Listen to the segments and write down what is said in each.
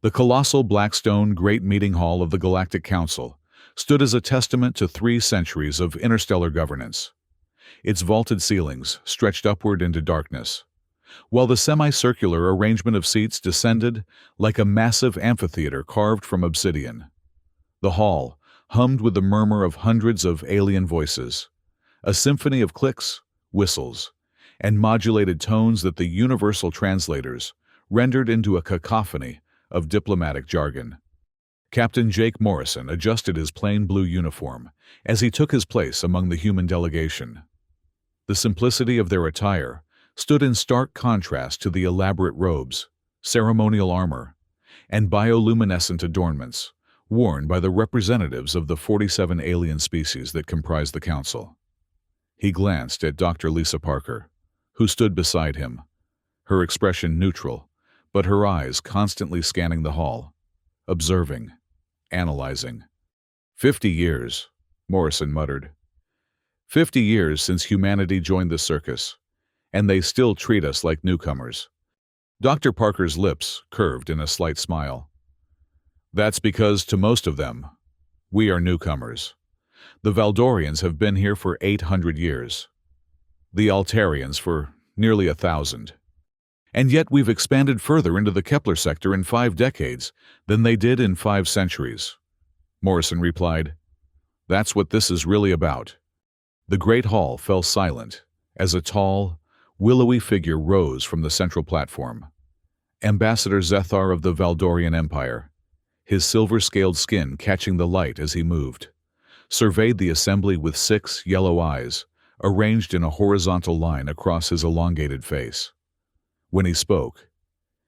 The colossal black stone Great Meeting Hall of the Galactic Council stood as a testament to 3 centuries of interstellar governance. Its vaulted ceilings stretched upward into darkness, while the semicircular arrangement of seats descended like a massive amphitheater carved from obsidian. The hall hummed with the murmur of hundreds of alien voices, a symphony of clicks, whistles, and modulated tones that the universal translators rendered into a cacophony of diplomatic jargon. Captain Jake Morrison adjusted his plain blue uniform as he took his place among the human delegation. The simplicity of their attire stood in stark contrast to the elaborate robes, ceremonial armor, and bioluminescent adornments worn by the representatives of the 47 alien species that comprise the Council. He glanced at Dr. Lisa Parker, who stood beside him, her expression neutral, but her eyes constantly scanning the hall, observing, analyzing. 50 years, Morrison muttered. 50 years since humanity joined the circus, and they still treat us like newcomers. Dr. Parker's lips curved in a slight smile. That's because, to most of them, we are newcomers. The Valdorians have been here for 800 years. The Altarians for nearly 1,000. And yet we've expanded further into the Kepler sector in 5 decades than they did in 5 centuries. Morrison replied, That's what this is really about. The great hall fell silent as a tall, willowy figure rose from the central platform. Ambassador Zethar of the Valdorian Empire, his silver-scaled skin catching the light as he moved, surveyed the assembly with 6 yellow eyes arranged in a horizontal line across his elongated face. When he spoke,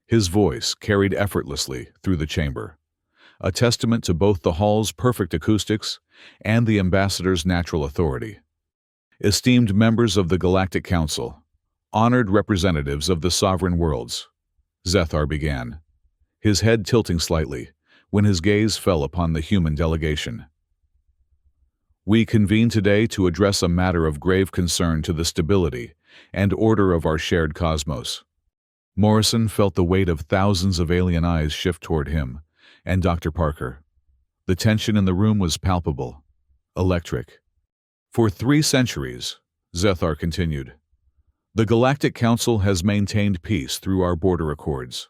his voice carried effortlessly through the chamber, a testament to both the hall's perfect acoustics and the ambassador's natural authority. Esteemed members of the Galactic Council, honored representatives of the sovereign worlds, Zethar began, his head tilting slightly when his gaze fell upon the human delegation. We convene today to address a matter of grave concern to the stability and order of our shared cosmos. Morrison felt the weight of thousands of alien eyes shift toward him and Dr. Parker. The tension in the room was palpable, electric. For 3 centuries, Zethar continued, the Galactic Council has maintained peace through our border accords.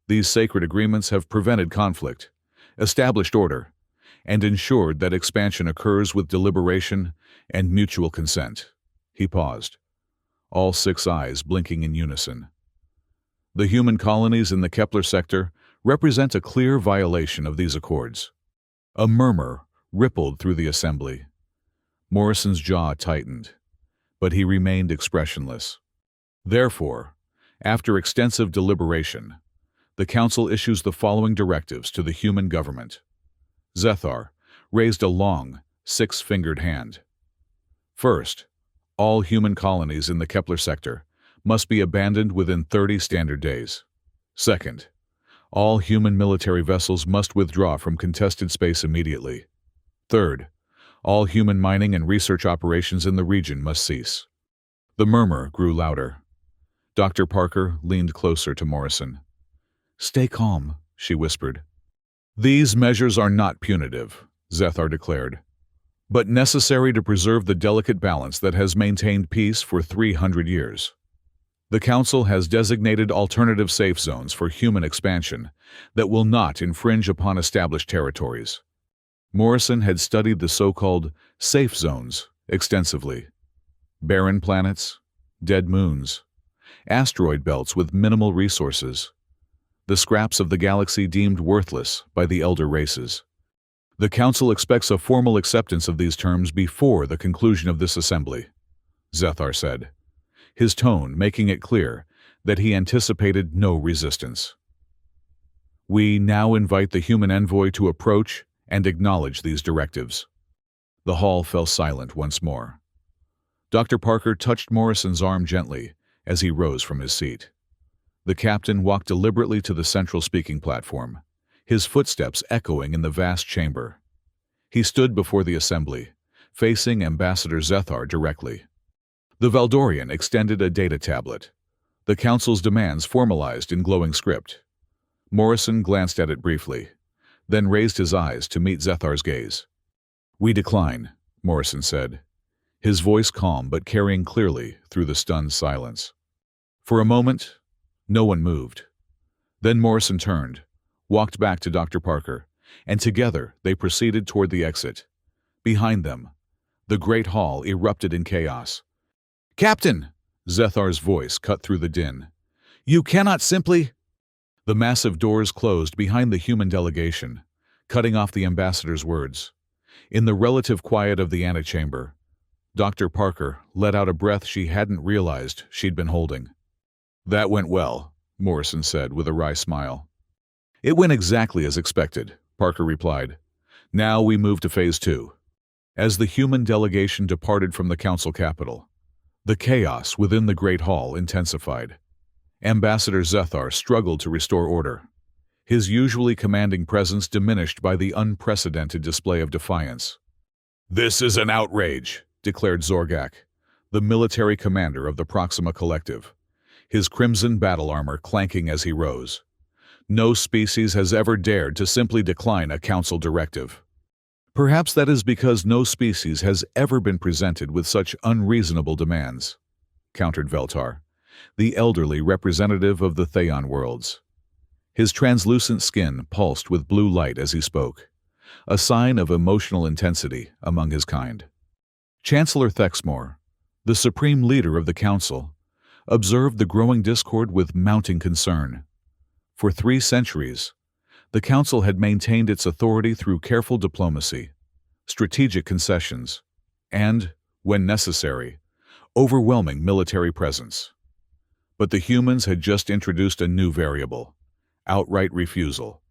These sacred agreements have prevented conflict, established order, and ensured that expansion occurs with deliberation and mutual consent. He paused, all 6 eyes blinking in unison. The human colonies in the Kepler sector represent a clear violation of these accords. A murmur rippled through the assembly. Morrison's jaw tightened, but he remained expressionless. Therefore, after extensive deliberation, the Council issues the following directives to the human government. Zethar raised a long, 6-fingered hand. First, all human colonies in the Kepler sector must be abandoned within 30 standard days. Second, all human military vessels must withdraw from contested space immediately. Third, all human mining and research operations in the region must cease. The murmur grew louder. Dr. Parker leaned closer to Morrison. Stay calm, she whispered. These measures are not punitive, Zethar declared, but necessary to preserve the delicate balance that has maintained peace for 300 years. The Council has designated alternative safe zones for human expansion that will not infringe upon established territories. Morrison had studied the so-called safe zones extensively. Barren planets, dead moons, asteroid belts with minimal resources, the scraps of the galaxy deemed worthless by the elder races. The Council expects a formal acceptance of these terms before the conclusion of this assembly, Zethar said, his tone making it clear that he anticipated no resistance. We now invite the human envoy to approach and acknowledge these directives. The hall fell silent once more. Dr. Parker touched Morrison's arm gently as he rose from his seat. The captain walked deliberately to the central speaking platform, his footsteps echoing in the vast chamber. He stood before the assembly, facing Ambassador Zethar directly. The Valdorian extended a data tablet, the Council's demands formalized in glowing script. Morrison glanced at it briefly, then raised his eyes to meet Zethar's gaze. "We decline," Morrison said, his voice calm but carrying clearly through the stunned silence. For a moment, no one moved. Then Morrison turned, walked back to Dr. Parker, and together they proceeded toward the exit. Behind them, the great hall erupted in chaos. "Captain!" Zethar's voice cut through the din. "You cannot simply—" The massive doors closed behind the human delegation, cutting off the ambassador's words. In the relative quiet of the antechamber, Dr. Parker let out a breath she hadn't realized she'd been holding. "That went well," Morrison said with a wry smile. "It went exactly as expected," Parker replied. "Now we move to Phase 2. As the human delegation departed from the council capital, the chaos within the Great Hall intensified. Ambassador Zethar struggled to restore order, his usually commanding presence diminished by the unprecedented display of defiance. "This is an outrage," declared Zorgak, the military commander of the Proxima Collective, his crimson battle armor clanking as he rose. "No species has ever dared to simply decline a council directive." "Perhaps that is because no species has ever been presented with such unreasonable demands," countered Veltar, the elderly representative of the Theon worlds. His translucent skin pulsed with blue light as he spoke, a sign of emotional intensity among his kind. Chancellor Thexmore, the supreme leader of the council, observed the growing discord with mounting concern. For 3 centuries, the council had maintained its authority through careful diplomacy, strategic concessions, and, when necessary, overwhelming military presence. But the humans had just introduced a new variable: outright refusal.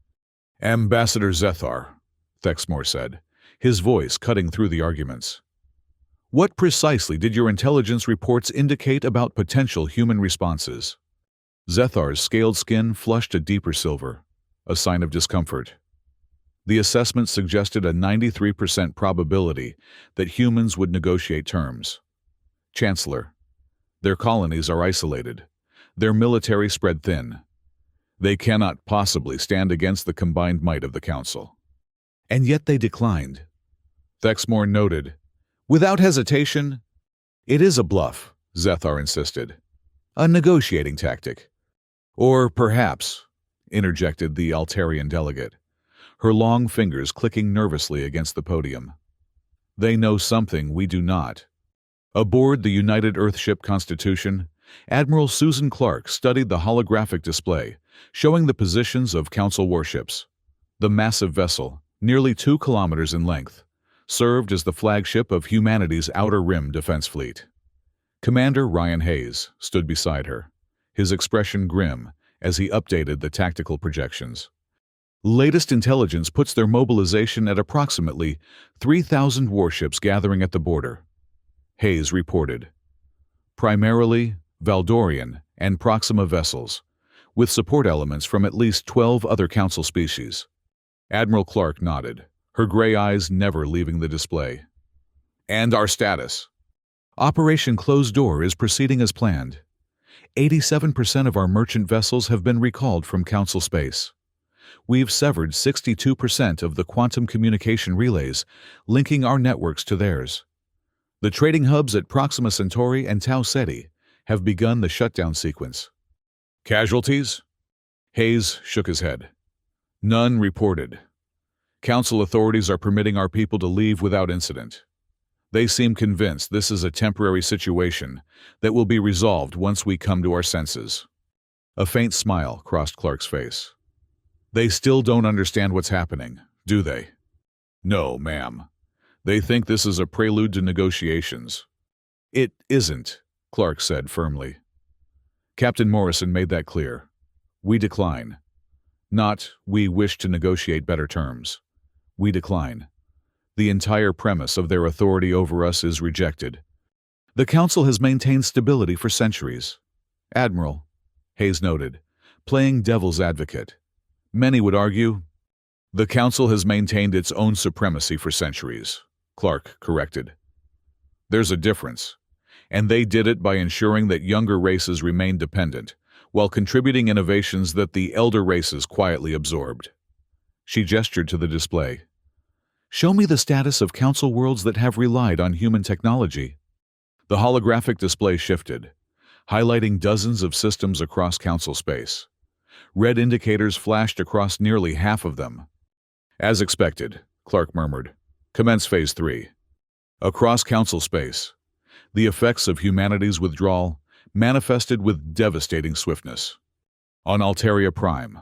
"Ambassador Zethar," Thexmore said, his voice cutting through the arguments. "What precisely did your intelligence reports indicate about potential human responses?" Zethar's scaled skin flushed a deeper silver, a sign of discomfort. The assessment suggested a 93% probability that humans would negotiate terms. "Chancellor, their colonies are isolated, their military spread thin. They cannot possibly stand against the combined might of the Council." "And yet they declined," Thexmore noted, without hesitation. "It is a bluff," Zethar insisted. "A negotiating tactic." "Or perhaps," interjected the Altarian delegate, her long fingers clicking nervously against the podium, "they know something we do not." Aboard the United Earthship Constitution, Admiral Susan Clark studied the holographic display, showing the positions of Council warships. The massive vessel, nearly 2 kilometers in length, served as the flagship of humanity's Outer Rim defense fleet. Commander Ryan Hayes stood beside her, his expression grim as he updated the tactical projections. "Latest intelligence puts their mobilization at approximately 3,000 warships gathering at the border," Hayes reported. "Primarily Valdorian and Proxima vessels, with support elements from at least 12 other Council species." Admiral Clark nodded, her gray eyes never leaving the display. "And our status?" "Operation Closed Door is proceeding as planned. 87% of our merchant vessels have been recalled from Council space. We've severed 62% of the quantum communication relays linking our networks to theirs. The trading hubs at Proxima Centauri and Tau Ceti have begun the shutdown sequence." "Casualties?" Hayes shook his head. "None reported. Council authorities are permitting our people to leave without incident. They seem convinced this is a temporary situation that will be resolved once we come to our senses." A faint smile crossed Clark's face. "They still don't understand what's happening, do they?" "No, ma'am. They think this is a prelude to negotiations." "It isn't," Clark said firmly. "Captain Morrison made that clear. We decline. Not, we wish to negotiate better terms. We decline. The entire premise of their authority over us is rejected. The Council has maintained stability for centuries." "Admiral," Hayes noted, playing devil's advocate. "Many would argue—" "The Council has maintained its own supremacy for centuries," Clark corrected. "There's a difference, and they did it by ensuring that younger races remain dependent, while contributing innovations that the elder races quietly absorbed. She gestured to the display. Show me the status of council worlds that have relied on human technology. The holographic display shifted, highlighting dozens of systems across council space. Red indicators flashed across nearly half of them. As expected, Clark murmured. Commence Phase 3. Across council space, the effects of humanity's withdrawal manifested with devastating swiftness. On Altaria Prime,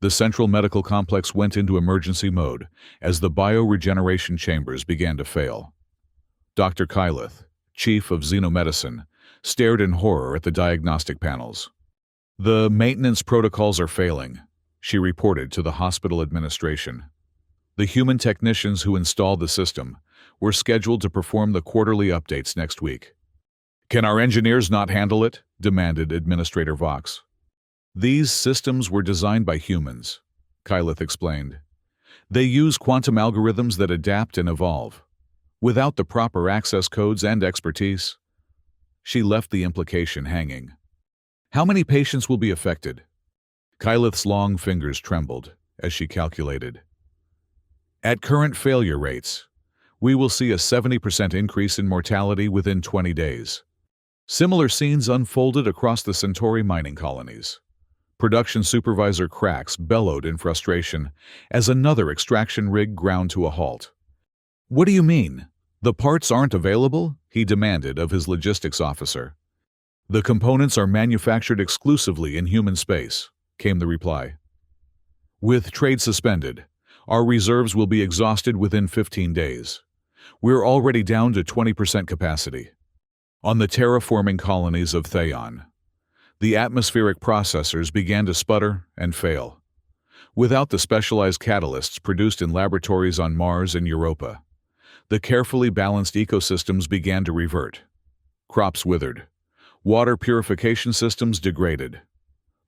the central medical complex went into emergency mode as the bioregeneration chambers began to fail. Dr. Kyleth, chief of xenomedicine, stared in horror at the diagnostic panels. The maintenance protocols are failing, she reported to the hospital administration. The human technicians who installed the system were scheduled to perform the quarterly updates next week. Can our engineers not handle it? Demanded Administrator Vox. These systems were designed by humans, Kyleth explained. They use quantum algorithms that adapt and evolve. Without the proper access codes and expertise, she left the implication hanging. How many patients will be affected? Kyleth's long fingers trembled as she calculated. At current failure rates, we will see a 70% increase in mortality within 20 days. Similar scenes unfolded across the Centauri mining colonies. Production supervisor Krax bellowed in frustration as another extraction rig ground to a halt. What do you mean? The parts aren't available? He demanded of his logistics officer. The components are manufactured exclusively in human space, came the reply. With trade suspended, our reserves will be exhausted within 15 days. We're already down to 20% capacity. On the terraforming colonies of Theon, the atmospheric processors began to sputter and fail. Without the specialized catalysts produced in laboratories on Mars and Europa, the carefully balanced ecosystems began to revert. Crops withered. Water purification systems degraded.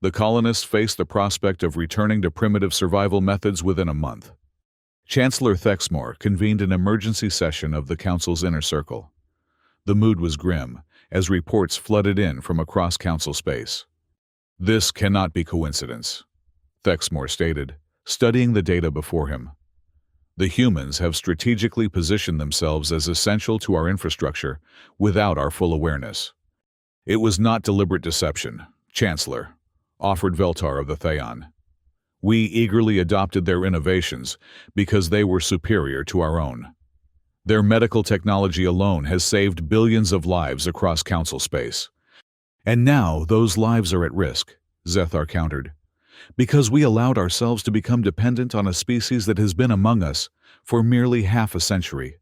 The colonists faced the prospect of returning to primitive survival methods within a month. Chancellor Thexmore convened an emergency session of the Council's Inner Circle. The mood was grim as reports flooded in from across Council space. This cannot be coincidence, Thexmore stated, studying the data before him. The humans have strategically positioned themselves as essential to our infrastructure without our full awareness. It was not deliberate deception, Chancellor, offered Veltar of the Theon. We eagerly adopted their innovations because they were superior to our own. Their medical technology alone has saved billions of lives across Council space. And now those lives are at risk, Zethar countered, because we allowed ourselves to become dependent on a species that has been among us for merely half a century.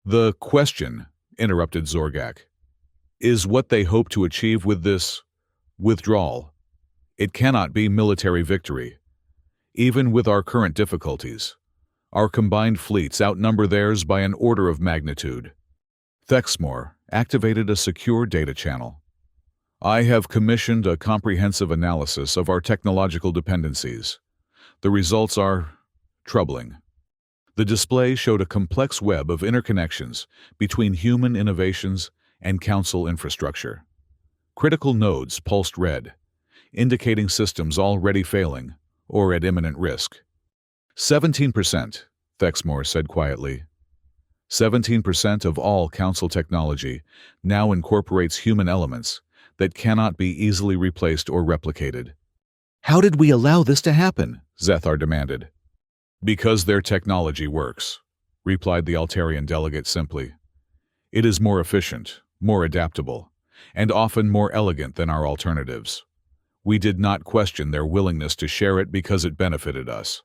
The question, interrupted Zorgak, is what they hope to achieve with this withdrawal. It cannot be military victory. Even with our current difficulties, our combined fleets outnumber theirs by an order of magnitude. Thexmore activated a secure data channel. I have commissioned a comprehensive analysis of our technological dependencies. The results are troubling. The display showed a complex web of interconnections between human innovations and Council infrastructure. Critical nodes pulsed red, indicating systems already failing or at imminent risk. 17%, Thexmore said quietly. 17% of all Council technology now incorporates human elements that cannot be easily replaced or replicated. How did we allow this to happen? Zethar demanded. Because their technology works, replied the Altarian delegate simply. It is more efficient, more adaptable, and often more elegant than our alternatives. We did not question their willingness to share it because it benefited us.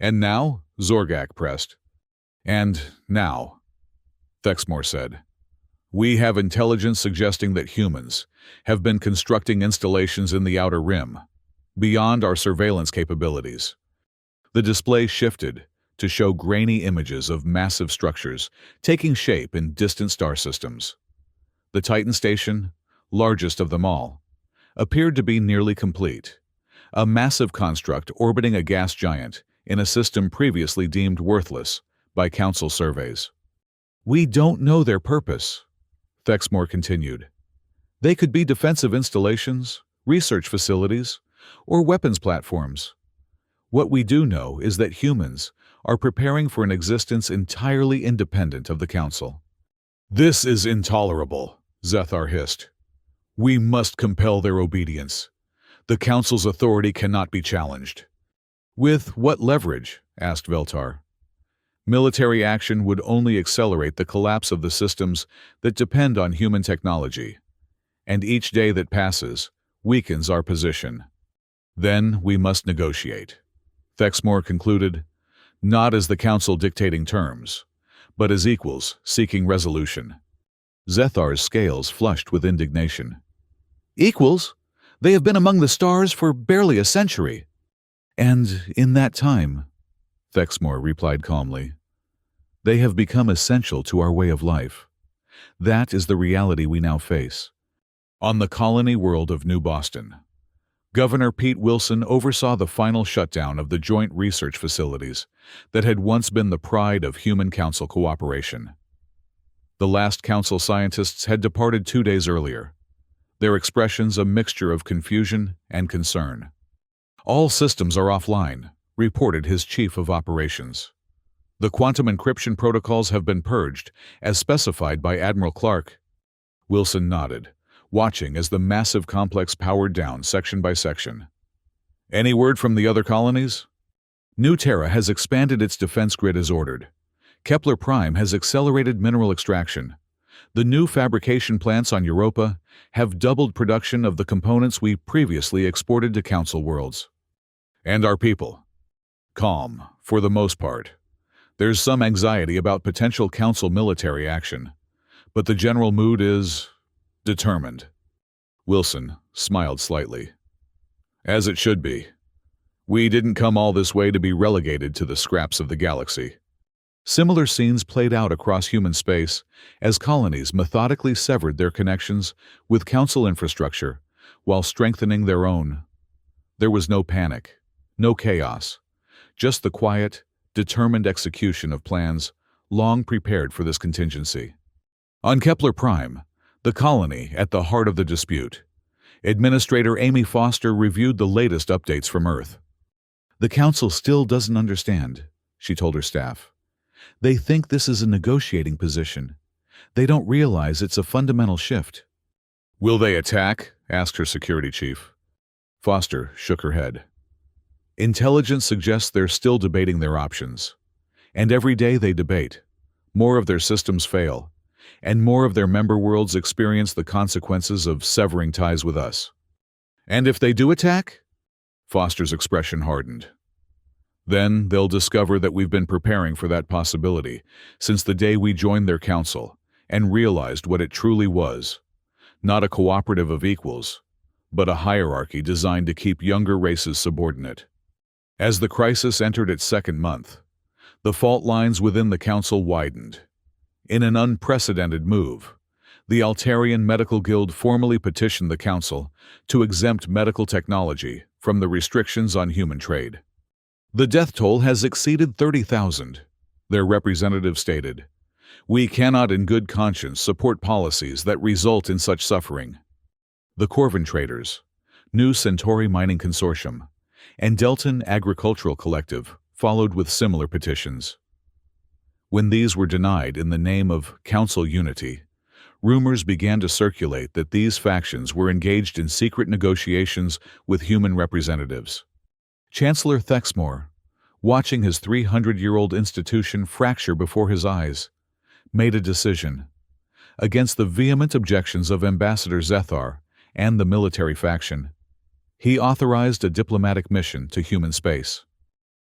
And now? Zorgak pressed. And now, Thexmore said. We have intelligence suggesting that humans have been constructing installations in the Outer Rim, beyond our surveillance capabilities. The display shifted to show grainy images of massive structures taking shape in distant star systems. The Titan station, largest of them all, appeared to be nearly complete, a massive construct orbiting a gas giant in a system previously deemed worthless by Council surveys. We don't know their purpose, Thexmore continued. They could be defensive installations, research facilities, or weapons platforms. What we do know is that humans are preparing for an existence entirely independent of the Council. "This is intolerable," Zethar hissed. "We must compel their obedience. The Council's authority cannot be challenged." "With what leverage?" asked Veltar. "Military action would only accelerate the collapse of the systems that depend on human technology, and each day that passes weakens our position. Then we must negotiate." Thexmore concluded, "Not as the Council dictating terms, but as equals seeking resolution." Zethar's scales flushed with indignation. "Equals? They have been among the stars for barely a century." "And in that time," Thexmore replied calmly, "they have become essential to our way of life. That is the reality we now face." On the colony world of New Boston, Governor Pete Wilson oversaw the final shutdown of the joint research facilities that had once been the pride of human council cooperation. The last council scientists had departed 2 days earlier, their expressions a mixture of confusion and concern. "All systems are offline," reported his chief of operations. "The quantum encryption protocols have been purged, as specified by Admiral Clark." Wilson nodded, watching as the massive complex powered down section by section. "Any word from the other colonies?" "New Terra has expanded its defense grid as ordered. Kepler Prime has accelerated mineral extraction. The new fabrication plants on Europa have doubled production of the components we previously exported to Council worlds." "And our people?" "Calm, for the most part. There's some anxiety about potential Council military action, but the general mood is determined." Wilson smiled slightly. "As it should be. We didn't come all this way to be relegated to the scraps of the galaxy." Similar scenes played out across human space as colonies methodically severed their connections with Council infrastructure while strengthening their own. There was no panic, no chaos, just the quiet, determined execution of plans long prepared for this contingency. On Kepler Prime, the colony at the heart of the dispute, Administrator Amy Foster reviewed the latest updates from Earth. "The Council still doesn't understand," she told her staff. "They think this is a negotiating position. They don't realize it's a fundamental shift." "Will they attack?" asked her security chief. Foster shook her head. "Intelligence suggests they're still debating their options. And every day they debate, more of their systems fail, and more of their member worlds experience the consequences of severing ties with us." "And if they do attack?" Foster's expression hardened. "Then they'll discover that we've been preparing for that possibility since the day we joined their council and realized what it truly was. Not a cooperative of equals, but a hierarchy designed to keep younger races subordinate." As the crisis entered its second month, the fault lines within the council widened. In an unprecedented move, the Altarian Medical Guild formally petitioned the Council to exempt medical technology from the restrictions on human trade. "The death toll has exceeded 30,000, their representative stated. "We cannot in good conscience support policies that result in such suffering." The Corvin Traders, New Centauri Mining Consortium, and Delton Agricultural Collective followed with similar petitions. When these were denied in the name of Council unity, rumors began to circulate that these factions were engaged in secret negotiations with human representatives. Chancellor Thexmore, watching his 300-year-old institution fracture before his eyes, made a decision. Against the vehement objections of Ambassador Zethar and the military faction, he authorized a diplomatic mission to human space.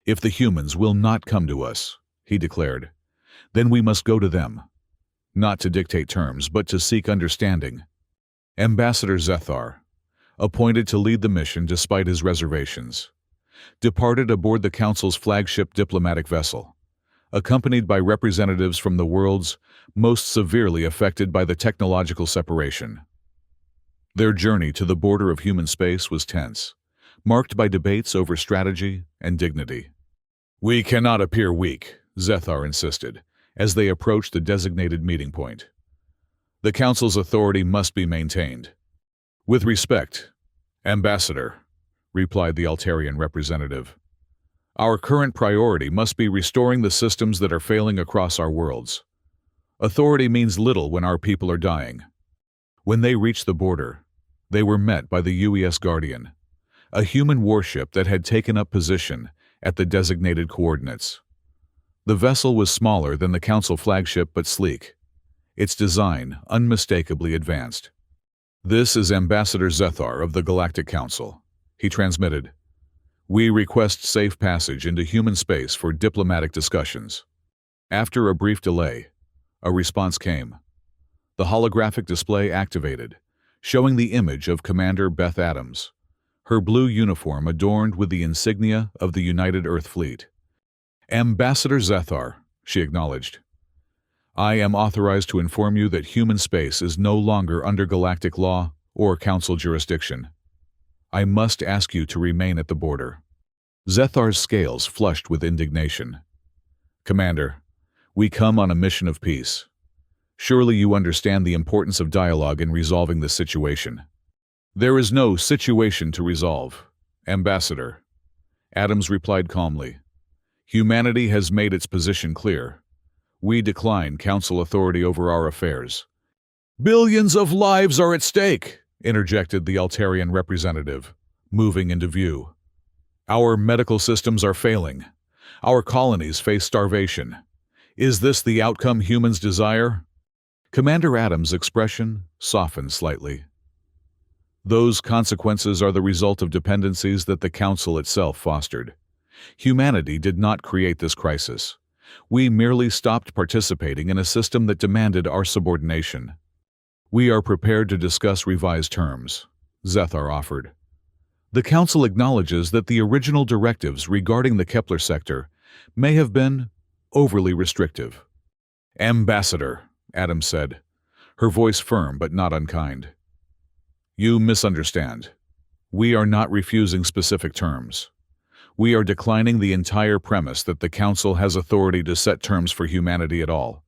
"If the humans will not come to us," he declared, "then we must go to them, not to dictate terms, but to seek understanding." Ambassador Zethar, appointed to lead the mission despite his reservations, departed aboard the Council's flagship diplomatic vessel, accompanied by representatives from the worlds most severely affected by the technological separation. Their journey to the border of human space was tense, marked by debates over strategy and dignity. "We cannot appear weak," Zethar insisted, as they approached the designated meeting point. "The Council's authority must be maintained. With respect, "Ambassador," replied the Altarian representative, "our current priority must be restoring the systems that are failing across our worlds. Authority means little when our people are dying." When they reached the border, they were met by the UES Guardian, a human warship that had taken up position at the designated coordinates. The vessel was smaller than the Council flagship but sleek, its design unmistakably advanced. "This is Ambassador Zethar of the Galactic Council," he transmitted. "We request safe passage into human space for diplomatic discussions." After a brief delay, a response came. The holographic display activated, showing the image of Commander Beth Adams, her blue uniform adorned with the insignia of the United Earth Fleet. "Ambassador Zethar," she acknowledged, "I am authorized to inform you that human space is no longer under galactic law or Council jurisdiction. I must ask you to remain at the border." Zethar's scales flushed with indignation. "Commander, we come on a mission of peace. Surely you understand the importance of dialogue in resolving this situation." "There is no situation to resolve, Ambassador," Adams replied calmly. "Humanity has made its position clear. We decline Council authority over our affairs." "Billions of lives are at stake," interjected the Altarian representative, moving into view. "Our medical systems are failing. Our colonies face starvation. Is this the outcome humans desire?" Commander Adams' expression softened slightly. "Those consequences are the result of dependencies that the Council itself fostered. Humanity did not create this crisis. We merely stopped participating in a system that demanded our subordination." "We are prepared to discuss revised terms," Zethar offered. "The Council acknowledges that the original directives regarding the Kepler sector may have been overly restrictive." "Ambassador," Adams said, her voice firm but not unkind, "you misunderstand. We are not refusing specific terms. We are declining the entire premise that the Council has authority to set terms for humanity at all."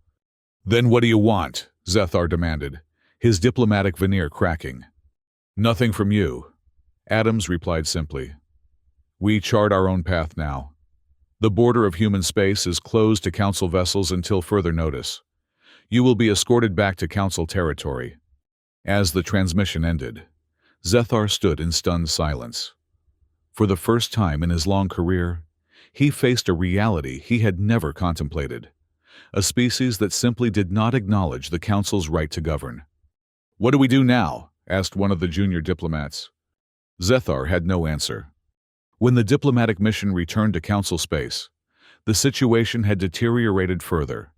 "Then what do you want?" Zethar demanded, his diplomatic veneer cracking. "Nothing from you," Adams replied simply. "We chart our own path now. The border of human space is closed to Council vessels until further notice. You will be escorted back to Council territory." As the transmission ended, Zethar stood in stunned silence. For the first time in his long career, he faced a reality he had never contemplated, a species that simply did not acknowledge the Council's right to govern. "What do we do now?" asked one of the junior diplomats. Zethar had no answer. When the diplomatic mission returned to Council space, the situation had deteriorated further.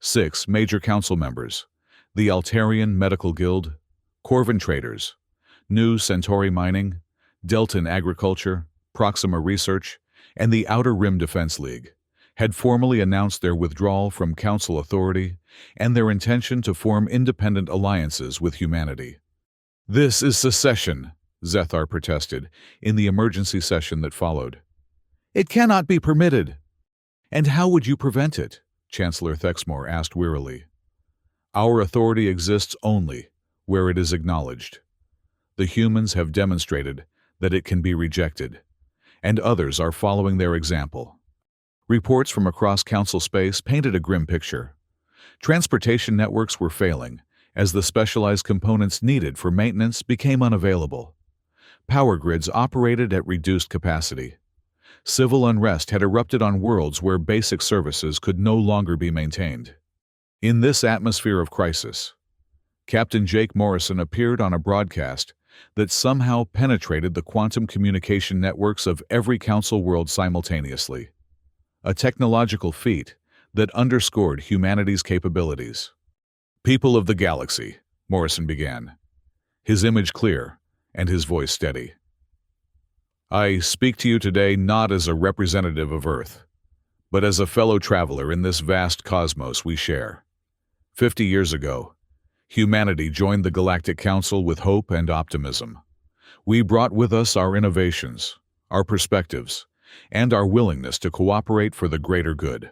6 major Council members, the Altarian Medical Guild, Corvin Traders, New Centauri Mining, Deltan Agriculture, Proxima Research, and the Outer Rim Defense League, had formally announced their withdrawal from Council authority and their intention to form independent alliances with humanity. "This is secession," Zethar protested in the emergency session that followed. "It cannot be permitted." "And how would you prevent it?" Chancellor Thexmore asked wearily. "Our authority exists only where it is acknowledged. The humans have demonstrated that it can be rejected, and others are following their example." Reports from across Council space painted a grim picture. Transportation networks were failing as the specialized components needed for maintenance became unavailable. Power grids operated at reduced capacity. Civil unrest had erupted on worlds where basic services could no longer be maintained. In this atmosphere of crisis, Captain Jake Morrison appeared on a broadcast that somehow penetrated the quantum communication networks of every Council world simultaneously. A technological feat that underscored humanity's capabilities. "People of the galaxy," Morrison began, his image clear and his voice steady. "I speak to you today not as a representative of Earth, but as a fellow traveler in this vast cosmos we share. 50 years ago, humanity joined the Galactic Council with hope and optimism. We brought with us our innovations, our perspectives, and our willingness to cooperate for the greater good."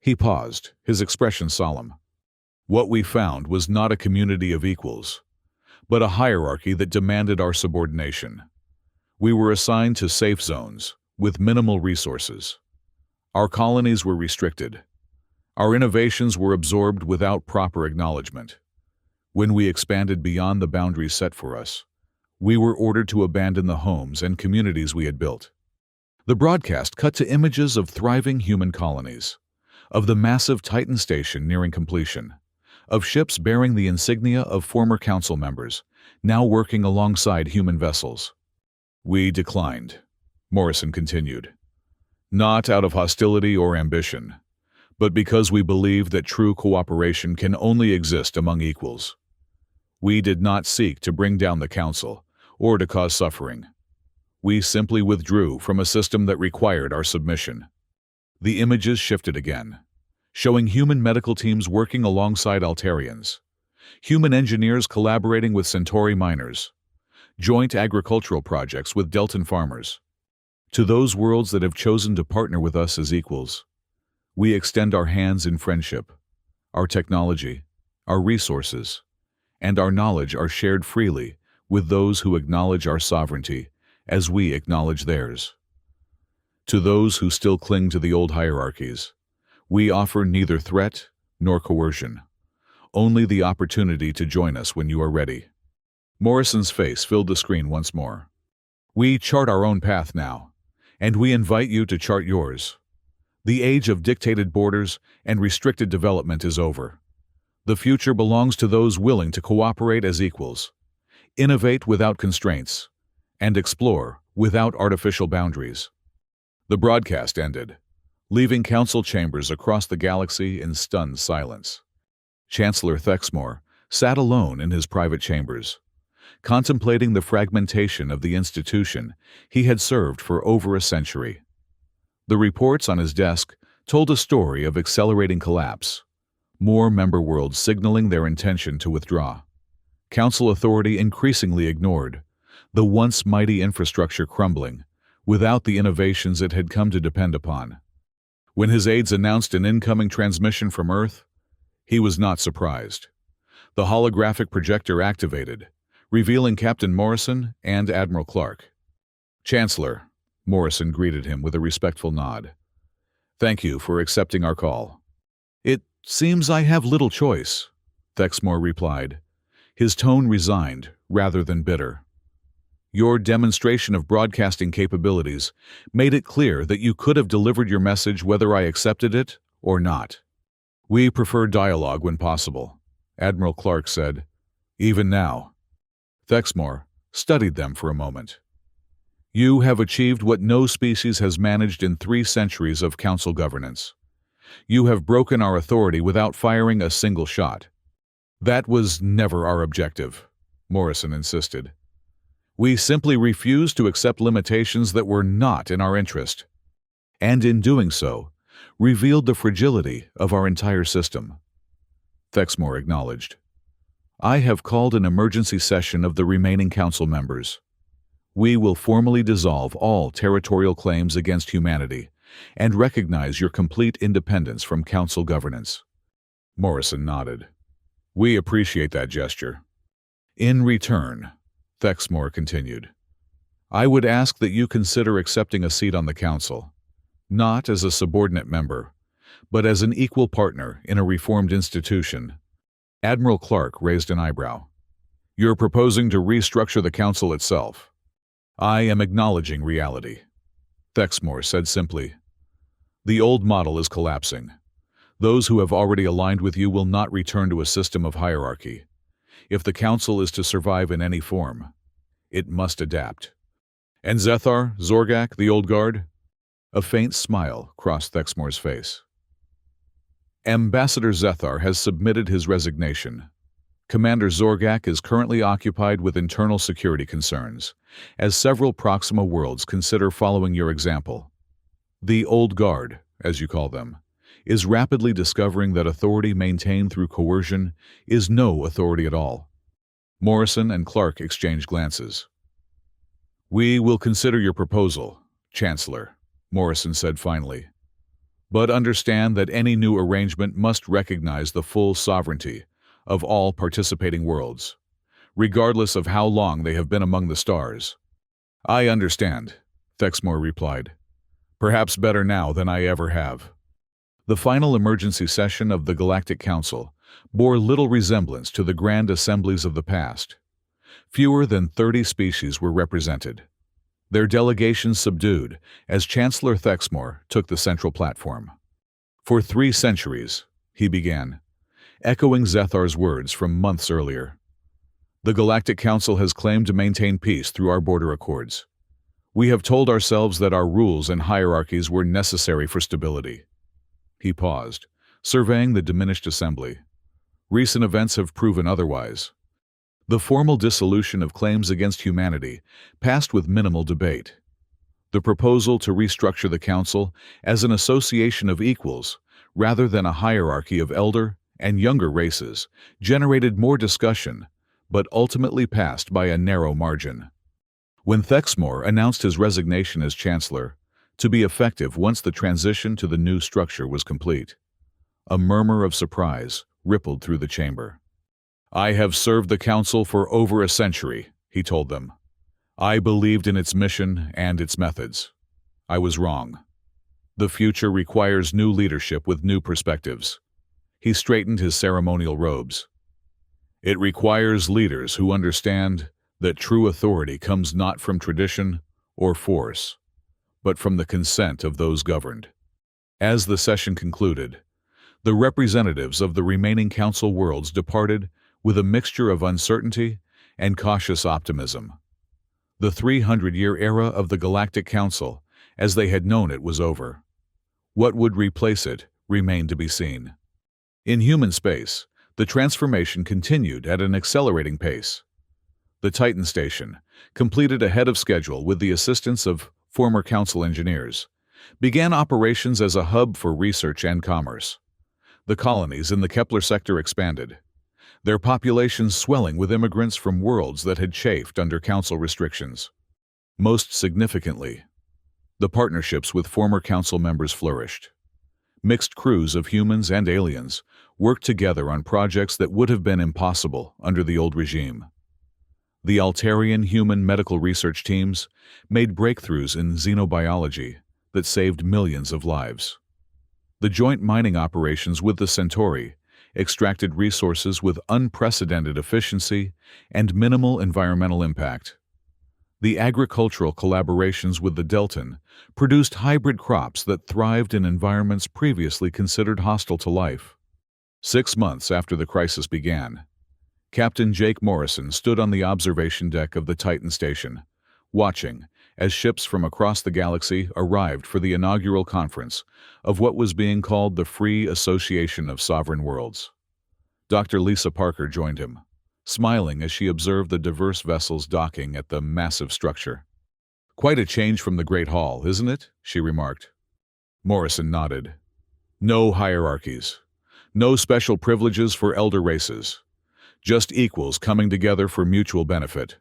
He paused, his expression solemn. "What we found was not a community of equals, but a hierarchy that demanded our subordination. We were assigned to safe zones, with minimal resources. Our colonies were restricted. Our innovations were absorbed without proper acknowledgement. When we expanded beyond the boundaries set for us, we were ordered to abandon the homes and communities we had built. The broadcast cut to images of thriving human colonies, of the massive Titan station nearing completion, of ships bearing the insignia of former council members, now working alongside human vessels. We declined, Morrison continued. Not out of hostility or ambition, but because we believe that true cooperation can only exist among equals. We did not seek to bring down the council or to cause suffering. We simply withdrew from a system that required our submission. The images shifted again, showing human medical teams working alongside Altarians, human engineers collaborating with Centauri miners, joint agricultural projects with Deltan farmers. To those worlds that have chosen to partner with us as equals, we extend our hands in friendship. Our technology, our resources, and our knowledge are shared freely with those who acknowledge our sovereignty as we acknowledge theirs. To those who still cling to the old hierarchies, we offer neither threat nor coercion, only the opportunity to join us when you are ready. Morrison's face filled the screen once more. We chart our own path now, and we invite you to chart yours. The age of dictated borders and restricted development is over. The future belongs to those willing to cooperate as equals, innovate without constraints, and explore without artificial boundaries. The broadcast ended, leaving council chambers across the galaxy in stunned silence. Chancellor Thexmore sat alone in his private chambers, contemplating the fragmentation of the institution he had served for over a century. The reports on his desk told a story of accelerating collapse, more member worlds signaling their intention to withdraw. Council authority increasingly ignored, the once mighty infrastructure crumbling, without the innovations it had come to depend upon. When his aides announced an incoming transmission from Earth, he was not surprised. The holographic projector activated, revealing Captain Morrison and Admiral Clark. "Chancellor," Morrison greeted him with a respectful nod. "Thank you for accepting our call." "It seems I have little choice," Thexmore replied, his tone resigned rather than bitter. "Your demonstration of broadcasting capabilities made it clear that you could have delivered your message whether I accepted it or not. We prefer dialogue when possible," Admiral Clark said. "Even now." Thexmore studied them for a moment. "You have achieved what no species has managed in 3 centuries of council governance. You have broken our authority without firing a single shot." "That was never our objective," Morrison insisted. "We simply refused to accept limitations that were not in our interest, and in doing so, revealed the fragility of our entire system." Thexmore acknowledged. "I have called an emergency session of the remaining council members. We will formally dissolve all territorial claims against humanity and recognize your complete independence from council governance." Morrison nodded. "We appreciate that gesture. In return," Thexmore continued, "I would ask that you consider accepting a seat on the council, not as a subordinate member, but as an equal partner in a reformed institution." Admiral Clark raised an eyebrow. "You're proposing to restructure the council itself." "I am acknowledging reality," Thexmore said simply. "The old model is collapsing. Those who have already aligned with you will not return to a system of hierarchy. If the council is to survive in any form, it must adapt." "And Zethar, Zorgak, the old guard?" A faint smile crossed Thexmore's face. "Ambassador Zethar has submitted his resignation. Commander Zorgak is currently occupied with internal security concerns, as several Proxima worlds consider following your example. The Old Guard, as you call them, is rapidly discovering that authority maintained through coercion is no authority at all." Morrison and Clark exchanged glances. "We will consider your proposal, Chancellor," Morrison said finally. "But understand that any new arrangement must recognize the full sovereignty of all participating worlds, regardless of how long they have been among the stars. I understand, Thexmore replied. Perhaps better now than I ever have. The final emergency session of the Galactic Council bore little resemblance to the grand assemblies of the past. Fewer than 30 species were represented. Their delegations subdued as Chancellor Thexmore took the central platform. For 3 centuries, he began, echoing Zethar's words from months earlier. The Galactic Council has claimed to maintain peace through our border accords. We have told ourselves that our rules and hierarchies were necessary for stability. He paused, surveying the diminished assembly. Recent events have proven otherwise. The formal dissolution of claims against humanity passed with minimal debate. The proposal to restructure the Council as an association of equals, rather than a hierarchy of elder and younger races, generated more discussion, but ultimately passed by a narrow margin. When Thexmore announced his resignation as Chancellor, to be effective once the transition to the new structure was complete, a murmur of surprise rippled through the chamber. I have served the Council for over a century, he told them. I believed in its mission and its methods. I was wrong. The future requires new leadership with new perspectives. He straightened his ceremonial robes. It requires leaders who understand that true authority comes not from tradition or force, but from the consent of those governed. As the session concluded, the representatives of the remaining Council worlds departed with a mixture of uncertainty and cautious optimism. The 300-year era of the Galactic Council, as they had known it, was over. What would replace it remained to be seen. In human space, the transformation continued at an accelerating pace. The Titan Station, completed ahead of schedule with the assistance of former Council engineers, began operations as a hub for research and commerce. The colonies in the Kepler sector expanded, their populations swelling with immigrants from worlds that had chafed under Council restrictions. Most significantly, the partnerships with former Council members flourished. Mixed crews of humans and aliens worked together on projects that would have been impossible under the old regime. The Altarian human medical research teams made breakthroughs in xenobiology that saved millions of lives. The joint mining operations with the Centauri extracted resources with unprecedented efficiency and minimal environmental impact. The agricultural collaborations with the Deltan produced hybrid crops that thrived in environments previously considered hostile to life. 6 months after the crisis began, Captain Jake Morrison stood on the observation deck of the Titan Station, watching as ships from across the galaxy arrived for the inaugural conference of what was being called the Free Association of Sovereign Worlds. Dr. Lisa Parker joined him, smiling as she observed the diverse vessels docking at the massive structure. "Quite a change from the Great Hall, isn't it?" she remarked. Morrison nodded. "No hierarchies. No special privileges for elder races. Just equals coming together for mutual benefit."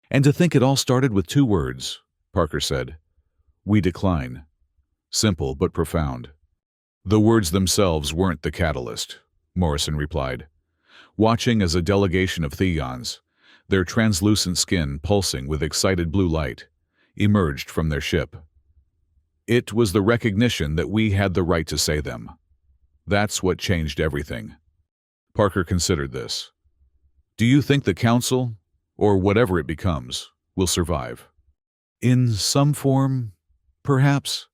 "And to think it all started with 2 words," Parker said. "We decline." Simple but profound. "The words themselves weren't the catalyst," Morrison replied, watching as a delegation of Theons, their translucent skin pulsing with excited blue light, emerged from their ship. "It was the recognition that we had the right to say them. That's what changed everything." Parker considered this. "Do you think the Council, or whatever it becomes, will survive?" "In some form, perhaps."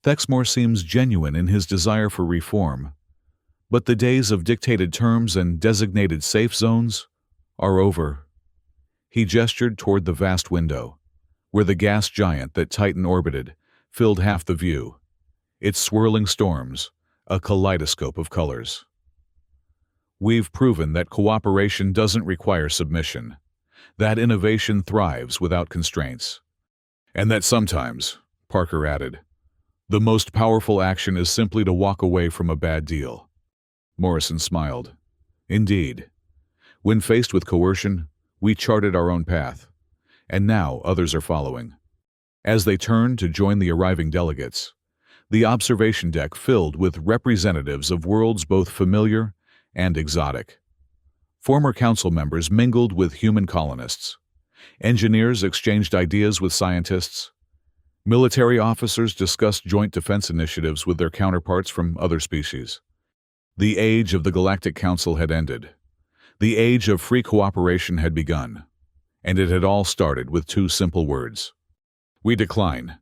Thexmore seems genuine in his desire for reform, but the days of dictated terms and designated safe zones are over. He gestured toward the vast window, where the gas giant that Titan orbited filled half the view, its swirling storms a kaleidoscope of colors. "We've proven that cooperation doesn't require submission, that innovation thrives without constraints, and that sometimes," Parker added, "the most powerful action is simply to walk away from a bad deal." Morrison smiled. "Indeed. When faced with coercion, we charted our own path, and now others are following." As they turned to join the arriving delegates, the observation deck filled with representatives of worlds both familiar and exotic. Former council members mingled with human colonists. Engineers exchanged ideas with scientists. Military officers discussed joint defense initiatives with their counterparts from other species. The age of the Galactic Council had ended. The age of free cooperation had begun. And it had all started with two simple words. We decline.